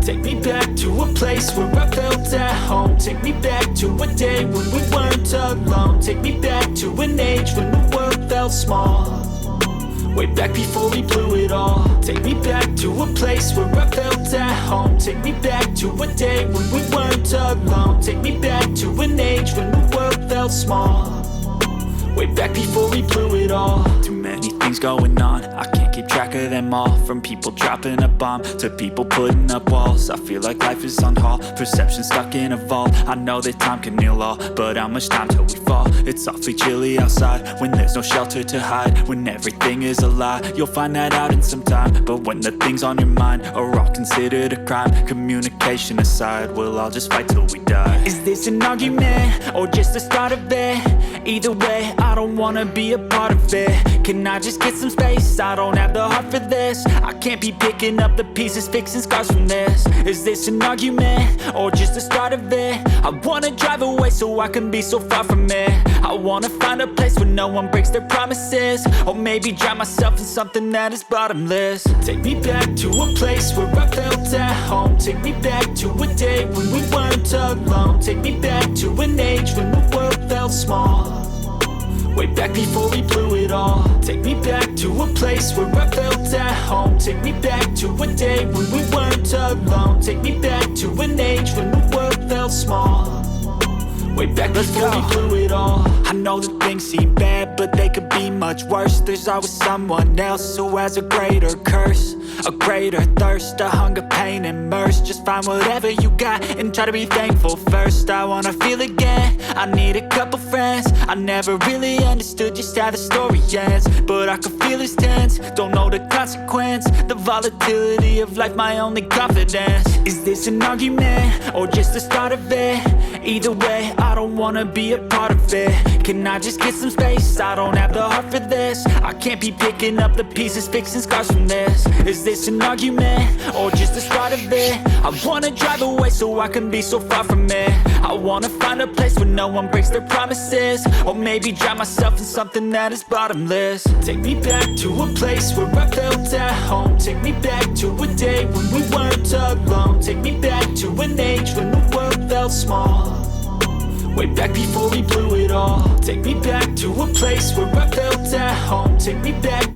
Take me back to a place where I felt at home. Take me back to a day when we weren't alone. Take me back to an age when the world felt small. Way back before we blew it all. Take me back to a place where I felt at home. Take me back to a day when we weren't alone. Take me back to an age when the world felt small. Way back before we blew it all. Too many things going on, I can't keep track of them all. From people dropping a bomb to people putting up walls. I feel like life is on hold, perception stuck in a vault. I know that time can heal all, but how much time till we fall? It's awfully chilly outside when there's no shelter to hide. When everything is a lie, you'll find that out in some time. But when the things on your mind are all considered a crime, communication aside, we'll all just fight till we die. Is this an argument or just the start of it? Either way, I don't wanna be a part of it. Can I just get some space? I don't have the heart for this. I can't be picking up the pieces, fixing scars from this. Is this an argument or just the start of it? I wanna drive away so I can be so far from it. I wanna find a place where no one breaks their promises. Or maybe drown myself in something that is bottomless. Take me back to a place where I felt at home. Take me back to a day when we weren't alone. Take me back to an age when the world felt small. Way back before we blew it all. Take me back to a place where I felt at home. Take me back to a day when we weren't alone. Take me back to an age when the world felt small. Way back before we blew it all. I know that things seem bad, but they could be much worse. There's always someone else who has a greater curse, a greater thirst, a hunger, pain, and mercy. Just find whatever you got and try to be thankful first. I wanna feel again, I need a couple friends. I never really understood just how the story ends, but I can feel it's tense, don't know the consequence. The volatility of life, my only confidence. Is this an argument or just the start of it? Either way, I don't wanna be a part of it. Can I just get some space? I don't have the heart for this. I can't be picking up the pieces, fixing scars from this. Is this an argument or just the start of it? I wanna drive away so I can be so far from it. I wanna find a place where no one breaks their promises. Or maybe drown myself in something that is bottomless. Take me back to a place where I felt at home. Take me back to a day when we weren't alone. Take me back to an age when the world felt small. Way back before we blew it all. Take me back to a place where I felt at home. Take me back